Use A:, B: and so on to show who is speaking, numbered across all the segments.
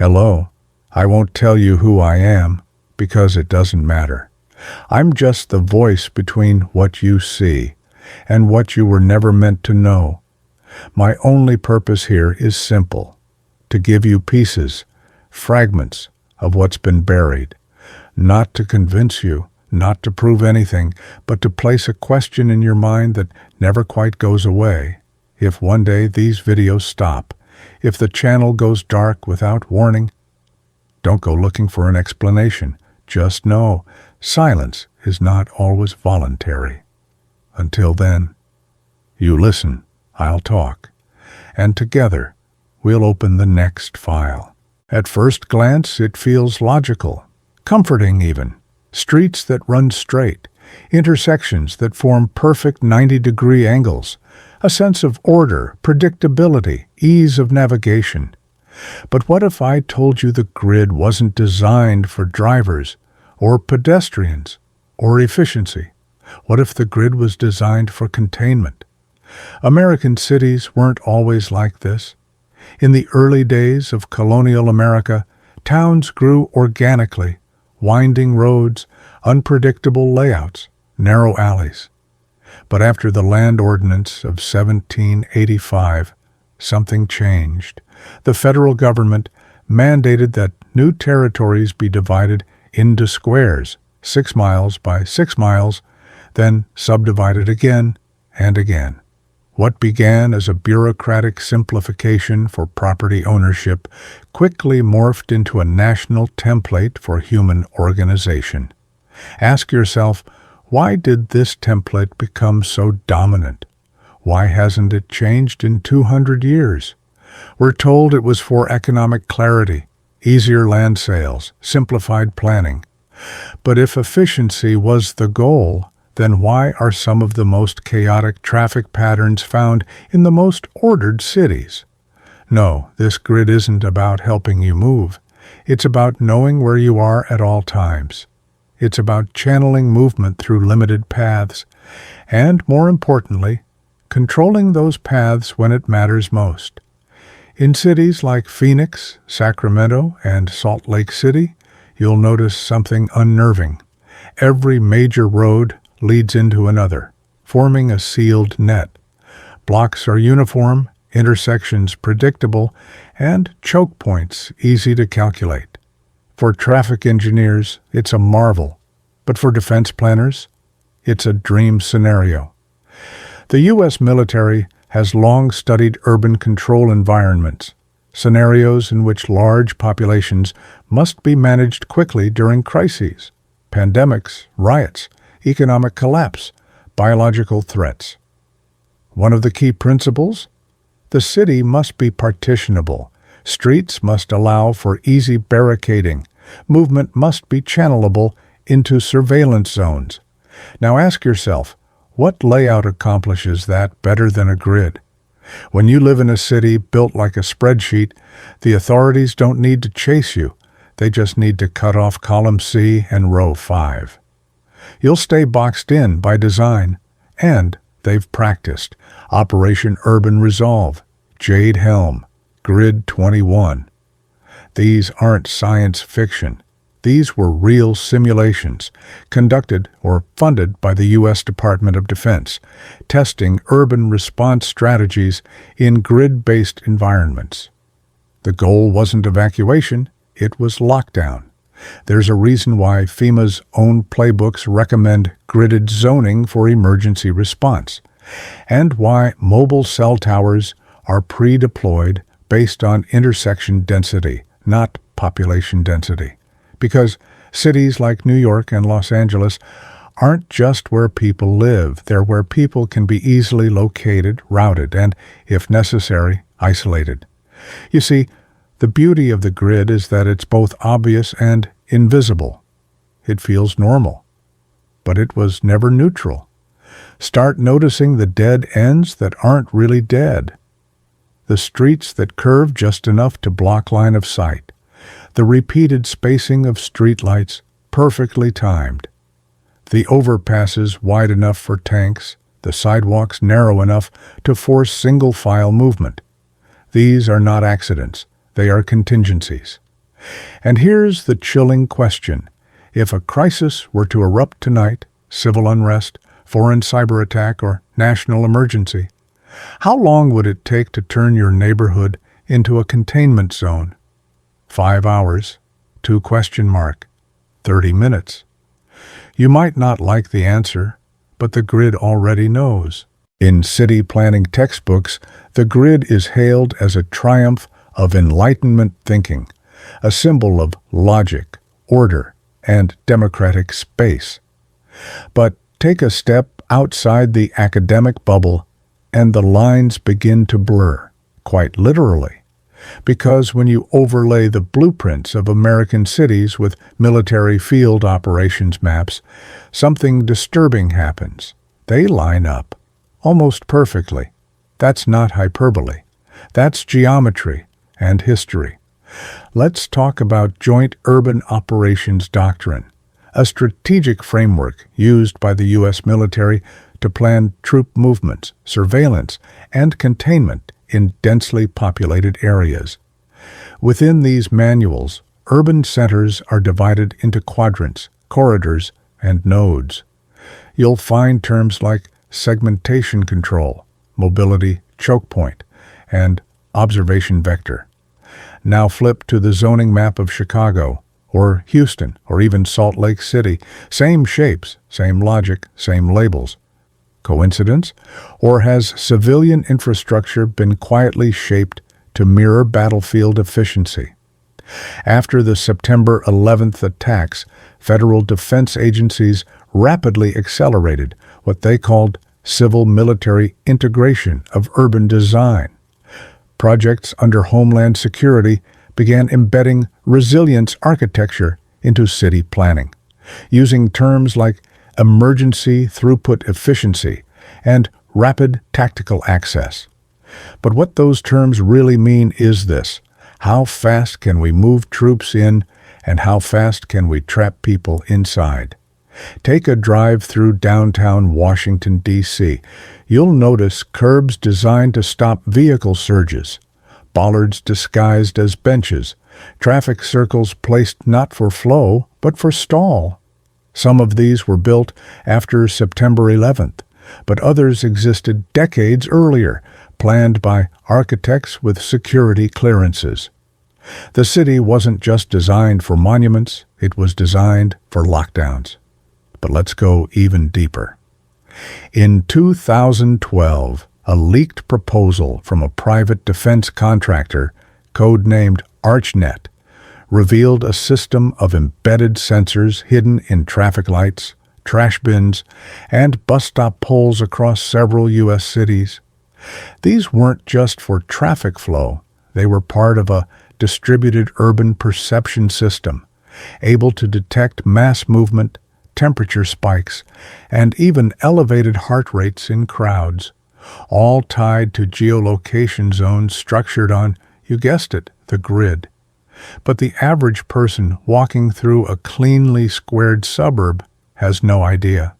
A: Hello, I won't tell you who I am, because it doesn't matter. I'm just the voice between what you see and what you were never meant to know. My only purpose here is simple: to give you pieces, fragments of what's been buried. Not to convince you, not to prove anything, but to place a question in your mind that never quite goes away. If one day these videos stop, if the channel goes dark without warning, don't go looking for an explanation. Just know, silence is not always voluntary. Until then, you listen, I'll talk, and together we'll open the next file. At first glance, it feels logical, comforting even. Streets that run straight, intersections that form perfect 90-degree angles, a sense of order, predictability, ease of navigation. But what if I told you the grid wasn't designed for drivers, or pedestrians, or efficiency? What if the grid was designed for containment? American cities weren't always like this. In the early days of colonial America, towns grew organically, winding roads, unpredictable layouts, narrow alleys. But after the Land Ordinance of 1785, something changed. The federal government mandated that new territories be divided into squares, 6 miles by 6 miles, then subdivided again and again. What began as a bureaucratic simplification for property ownership quickly morphed into a national template for human organization. Ask yourself, why did this template become so dominant? Why hasn't it changed in 200 years? We're told it was for economic clarity, easier land sales, simplified planning. But if efficiency was the goal, then why are some of the most chaotic traffic patterns found in the most ordered cities? No, this grid isn't about helping you move. It's about knowing where you are at all times. It's about channeling movement through limited paths, and, more importantly, controlling those paths when it matters most. In cities like Phoenix, Sacramento, and Salt Lake City, you'll notice something unnerving. Every major road leads into another, forming a sealed net. Blocks are uniform, intersections predictable, and choke points easy to calculate. For traffic engineers, it's a marvel, but for defense planners, it's a dream scenario. The U.S. military has long studied urban control environments, scenarios in which large populations must be managed quickly during crises, pandemics, riots, economic collapse, biological threats. One of the key principles? The city must be partitionable. Streets must allow for easy barricading. Movement must be channelable into surveillance zones. Now ask yourself, what layout accomplishes that better than a grid? When you live in a city built like a spreadsheet, the authorities don't need to chase you. They just need to cut off column C and row 5. You'll stay boxed in by design, and they've practiced. Operation Urban Resolve, Jade Helm, Grid 21. These aren't science fiction. These were real simulations, conducted or funded by the U.S. Department of Defense, testing urban response strategies in grid-based environments. The goal wasn't evacuation, it was lockdown. There's a reason why FEMA's own playbooks recommend gridded zoning for emergency response, and why mobile cell towers are pre-deployed based on intersection density, not population density. Because cities like New York and Los Angeles aren't just where people live, they're where people can be easily located, routed, and, if necessary, isolated. You see, the beauty of the grid is that it's both obvious and invisible. It feels normal, but it was never neutral. Start noticing the dead ends that aren't really dead. The streets that curve just enough to block line of sight. The repeated spacing of streetlights, perfectly timed. The overpasses wide enough for tanks, the sidewalks narrow enough to force single-file movement. These are not accidents, they are contingencies. And here's the chilling question. If a crisis were to erupt tonight, civil unrest, foreign cyber attack, or national emergency, how long would it take to turn your neighborhood into a containment zone? 5 hours, 2 question mark, 30 minutes. You might not like the answer, but the grid already knows. In city planning textbooks, the grid is hailed as a triumph of Enlightenment thinking, a symbol of logic, order, and democratic space. But take a step outside the academic bubble, and the lines begin to blur, quite literally. Because when you overlay the blueprints of American cities with military field operations maps, something disturbing happens. They line up, almost perfectly. That's not hyperbole. That's geometry and history. Let's talk about Joint Urban Operations Doctrine, a strategic framework used by the U.S. military to plan troop movements, surveillance, and containment in densely populated areas. Within these manuals, urban centers are divided into quadrants, corridors, and nodes. You'll find terms like segmentation control, mobility choke point, and observation vector. Now flip to the zoning map of Chicago, or Houston, or even Salt Lake City. Same shapes, same logic, same labels. Coincidence? Or has civilian infrastructure been quietly shaped to mirror battlefield efficiency? After the September 11th attacks, federal defense agencies rapidly accelerated what they called civil-military integration of urban design. Projects under Homeland Security began embedding resilience architecture into city planning, using terms like emergency throughput efficiency and rapid tactical access. But what those terms really mean is this: how fast can we move troops in, and how fast can we trap people inside? Take a drive through downtown Washington, D.C. You'll notice curbs designed to stop vehicle surges, bollards disguised as benches, traffic circles placed not for flow, but for stall. Some of these were built after September 11th, but others existed decades earlier, planned by architects with security clearances. The city wasn't just designed for monuments, it was designed for lockdowns. But let's go even deeper. In 2012, a leaked proposal from a private defense contractor, codenamed ArchNet, revealed a system of embedded sensors hidden in traffic lights, trash bins, and bus stop poles across several U.S. cities. These weren't just for traffic flow, they were part of a distributed urban perception system, able to detect mass movement, temperature spikes, and even elevated heart rates in crowds, all tied to geolocation zones structured on, you guessed it, the grid. But the average person walking through a cleanly squared suburb has no idea.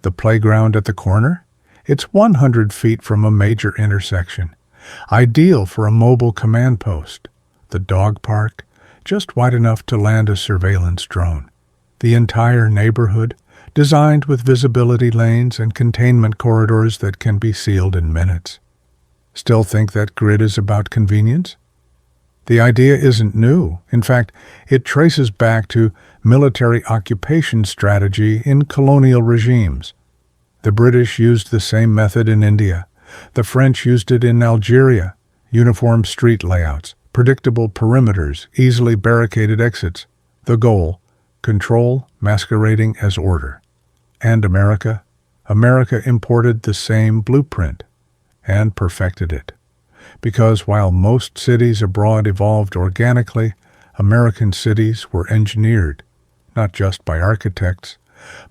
A: The playground at the corner? It's 100 feet from a major intersection, ideal for a mobile command post. The dog park? Just wide enough to land a surveillance drone. The entire neighborhood, designed with visibility lanes and containment corridors that can be sealed in minutes. Still think that grid is about convenience? The idea isn't new. In fact, it traces back to military occupation strategy in colonial regimes. The British used the same method in India. The French used it in Algeria. Uniform street layouts, predictable perimeters, easily barricaded exits. The goal: control masquerading as order. And America? America imported the same blueprint and perfected it. Because while most cities abroad evolved organically, American cities were engineered, not just by architects,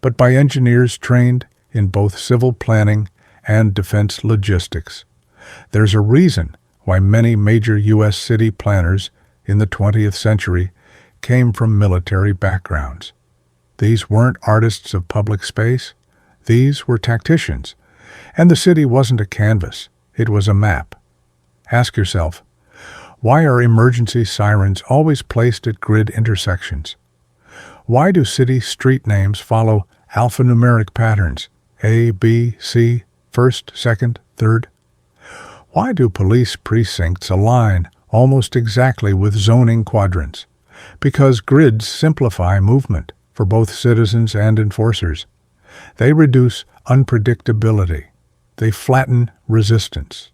A: but by engineers trained in both civil planning and defense logistics. There's a reason why many major U.S. city planners in the 20th century came from military backgrounds. These weren't artists of public space. These were tacticians. And the city wasn't a canvas. It was a map. Ask yourself, Why are emergency sirens always placed at grid intersections? Why do city street names follow alphanumeric patterns? A, B, C, first, second, third? Why do police precincts align almost exactly with zoning quadrants? Because grids simplify movement for both citizens and enforcers. They reduce unpredictability. They flatten resistance.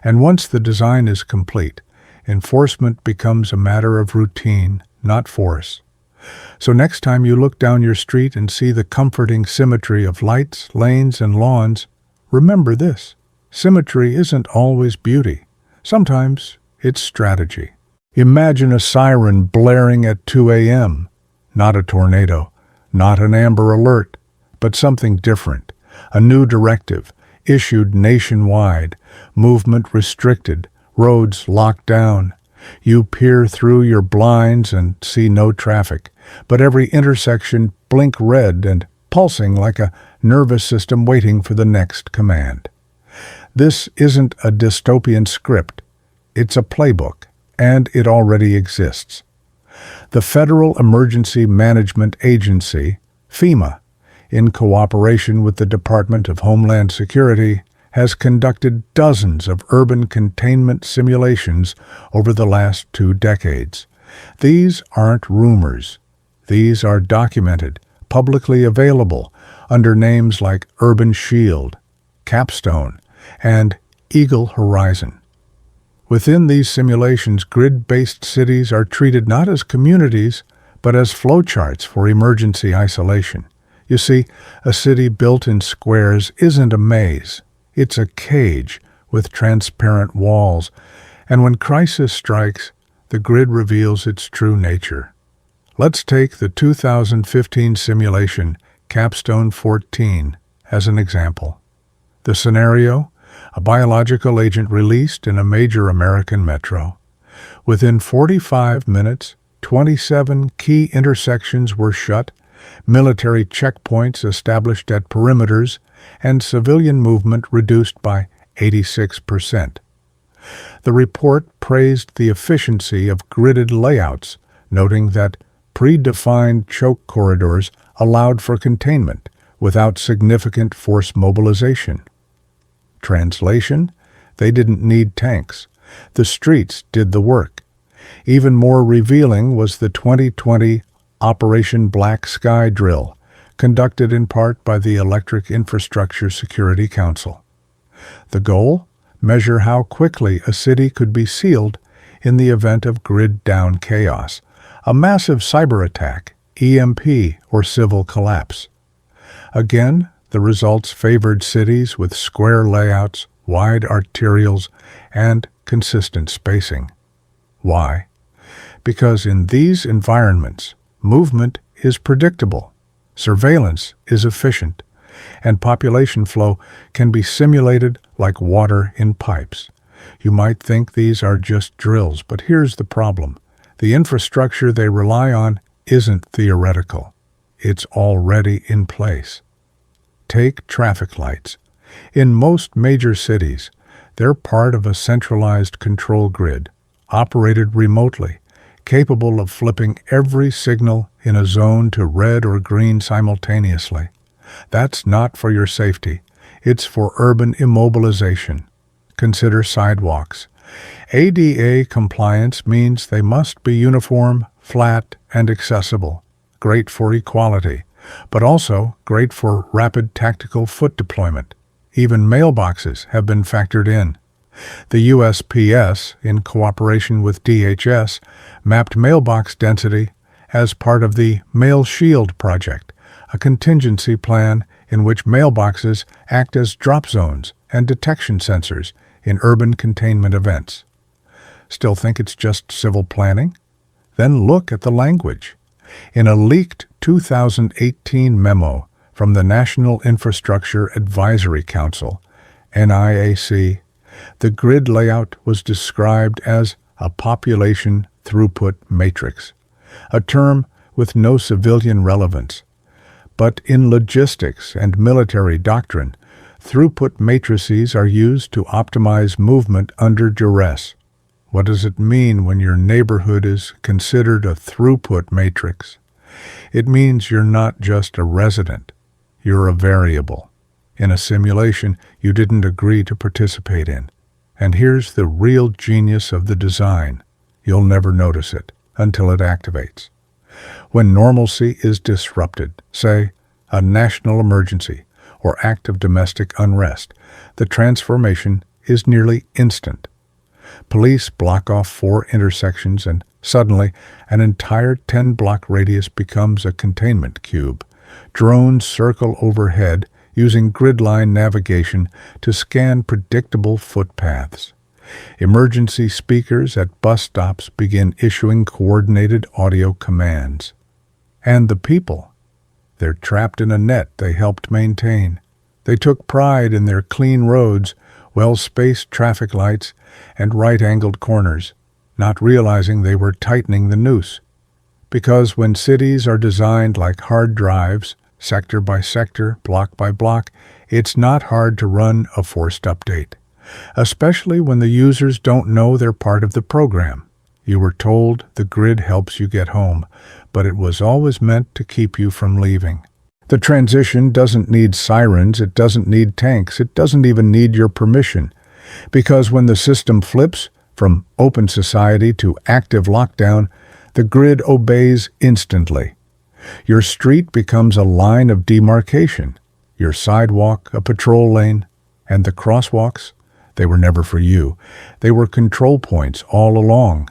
A: And once the design is complete, enforcement becomes a matter of routine, not force. So next time you look down your street and see the comforting symmetry of lights, lanes, and lawns, remember this. Symmetry isn't always beauty. Sometimes it's strategy. Imagine a siren blaring at 2 a.m. Not a tornado, not an Amber Alert, but something different. A new directive, issued nationwide, movement restricted, roads locked down. You peer through your blinds and see no traffic, but every intersection blink red and pulsing like a nervous system waiting for the next command. This isn't a dystopian script. It's a playbook, and it already exists. The Federal Emergency Management Agency, FEMA, in cooperation with the Department of Homeland Security, has conducted dozens of urban containment simulations over the last 2 decades. These aren't rumors. These are documented, publicly available, under names like Urban Shield, Capstone, and Eagle Horizon. Within these simulations, grid-based cities are treated not as communities, but as flowcharts for emergency isolation. You see, a city built in squares isn't a maze. It's a cage with transparent walls, and when crisis strikes, the grid reveals its true nature. Let's take the 2015 simulation, Capstone 14, as an example. The scenario: a biological agent released in a major American metro. Within 45 minutes, 27 key intersections were shut, military checkpoints established at perimeters, and civilian movement reduced by 86%. The report praised the efficiency of gridded layouts, noting that predefined choke corridors allowed for containment without significant force mobilization. Translation: they didn't need tanks. The streets did the work. Even more revealing was the 2020 Operation Black Sky drill, conducted in part by the Electric Infrastructure Security Council. The goal? Measure how quickly a city could be sealed in the event of grid-down chaos, a massive cyber attack, EMP, or civil collapse. Again, the results favored cities with square layouts, wide arterials, and consistent spacing. Why? Because in these environments, movement is predictable, surveillance is efficient, and population flow can be simulated like water in pipes. You might think these are just drills, but here's the problem. The infrastructure they rely on isn't theoretical. It's already in place. Take traffic lights. In most major cities, they're part of a centralized control grid, operated remotely, capable of flipping every signal in a zone to red or green simultaneously. That's not for your safety. It's for urban immobilization. Consider sidewalks. ADA compliance means they must be uniform, flat, and accessible. Great for equality, but also great for rapid tactical foot deployment. Even mailboxes have been factored in. The USPS, in cooperation with DHS, mapped mailbox density as part of the Mail Shield project, a contingency plan in which mailboxes act as drop zones and detection sensors in urban containment events. Still think it's just civil planning? Then look at the language. In a leaked 2018 memo from the National Infrastructure Advisory Council, NIAC, the grid layout was described as a population throughput matrix, a term with no civilian relevance. But in logistics and military doctrine, throughput matrices are used to optimize movement under duress. What does it mean when your neighborhood is considered a throughput matrix? It means you're not just a resident, you're a variable in a simulation you didn't agree to participate in. And here's the real genius of the design. You'll never notice it until it activates. When normalcy is disrupted, say a national emergency or act of domestic unrest, the transformation is nearly instant. Police block off 4 intersections and suddenly an entire 10-block radius becomes a containment cube. Drones circle overhead using grid-line navigation to scan predictable footpaths. Emergency speakers at bus stops begin issuing coordinated audio commands. And the people, they're trapped in a net they helped maintain. They took pride in their clean roads, well-spaced traffic lights, and right-angled corners, not realizing they were tightening the noose. Because when cities are designed like hard drives, sector by sector, block by block, it's not hard to run a forced update, especially when the users don't know they're part of the program. You were told the grid helps you get home, but it was always meant to keep you from leaving. The transition doesn't need sirens, it doesn't need tanks, it doesn't even need your permission. Because when the system flips from open society to active lockdown, the grid obeys instantly. Your street becomes a line of demarcation, your sidewalk a patrol lane, and the crosswalks, they were never for you. They were control points all along.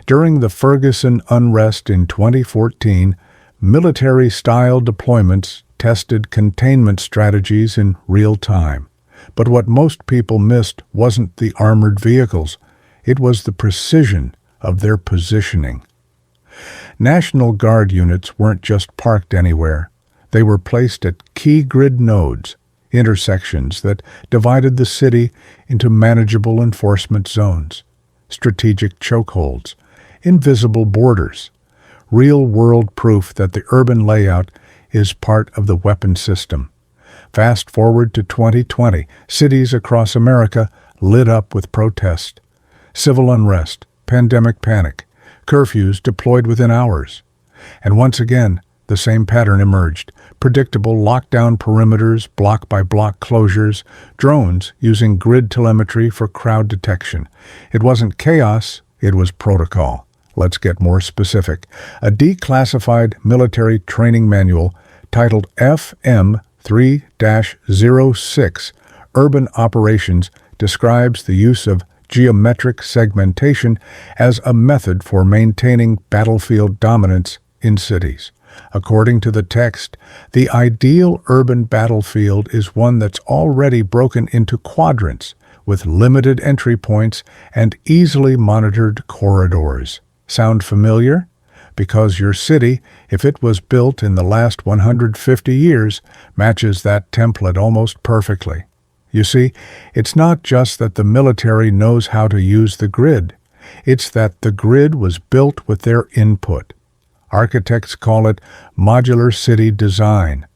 A: During the Ferguson unrest in 2014, military-style deployments tested containment strategies in real time. But what most people missed wasn't the armored vehicles. It was the precision of their positioning. National Guard units weren't just parked anywhere. They were placed at key grid nodes, intersections that divided the city into manageable enforcement zones, strategic chokeholds, invisible borders, real-world proof that the urban layout is part of the weapon system. Fast forward to 2020, cities across America lit up with protest, civil unrest, pandemic panic, curfews deployed within hours. And once again, the same pattern emerged. Predictable lockdown perimeters, block-by-block closures, drones using grid telemetry for crowd detection. It wasn't chaos, it was protocol. Let's get more specific. A declassified military training manual titled FM 3-06, Urban Operations, describes the use of geometric segmentation as a method for maintaining battlefield dominance in cities. According to the text, the ideal urban battlefield is one that's already broken into quadrants with limited entry points and easily monitored corridors. Sound familiar? Because your city, if it was built in the last 150 years, matches that template almost perfectly. You see, it's not just that the military knows how to use the grid. It's that the grid was built with their input. Architects call it modular city design.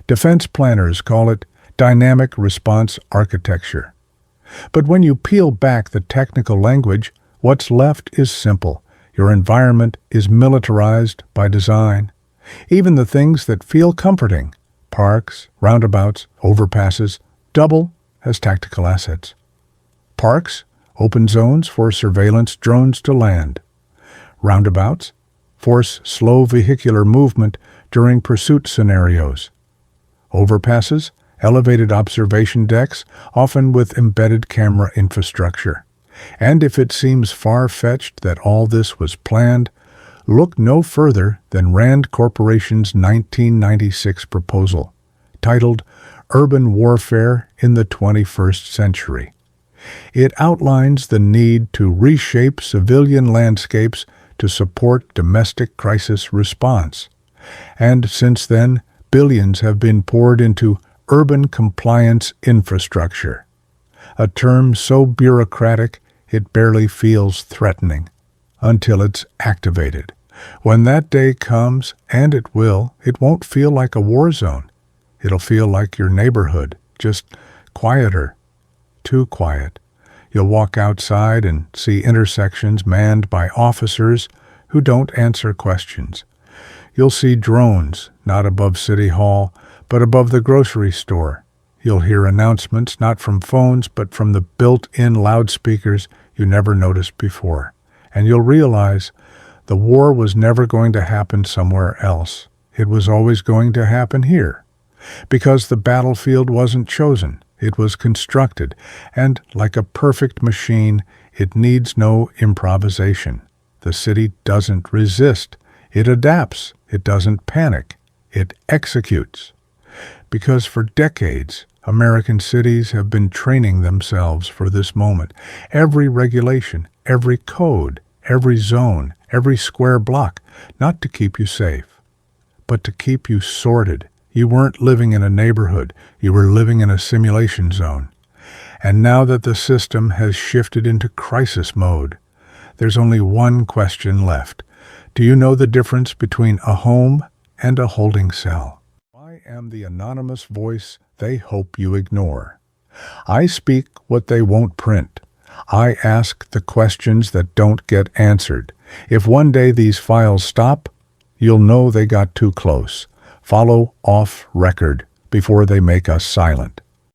A: Defense planners call it dynamic response architecture. But when you peel back the technical language, what's left is simple. Your environment is militarized by design. Even the things that feel comforting, parks, roundabouts, overpasses, double as tactical assets. Parks, open zones for surveillance drones to land. Roundabouts, force slow vehicular movement during pursuit scenarios. Overpasses, elevated observation decks, often with embedded camera infrastructure. And if it seems far-fetched that all this was planned, look no further than Rand Corporation's 1996 proposal, titled Urban Warfare in the 21st Century. It outlines the need to reshape civilian landscapes to support domestic crisis response. And since then, billions have been poured into urban compliance infrastructure, a term so bureaucratic it barely feels threatening until it's activated. When that day comes, and it will, it won't feel like a war zone. It'll feel like your neighborhood, just quieter, too quiet. You'll walk outside and see intersections manned by officers who don't answer questions. You'll see drones, not above City Hall, but above the grocery store. You'll hear announcements not from phones, but from the built-in loudspeakers you never noticed before. And you'll realize the war was never going to happen somewhere else. It was always going to happen here. Because the battlefield wasn't chosen, it was constructed, and like a perfect machine, it needs no improvisation. The city doesn't resist. It adapts. It doesn't panic. It executes. Because for decades, American cities have been training themselves for this moment. Every regulation, every code, every zone, every square block, not to keep you safe, but to keep you sorted. You weren't living in a neighborhood. You were living in a simulation zone. And now that the system has shifted into crisis mode, there's only one question left. Do you know the difference between a home and a holding cell? I am the anonymous voice they hope you ignore. I speak what they won't print. I ask the questions that don't get answered. If one day these files stop, you'll know they got too close. Follow off record before they make us silent.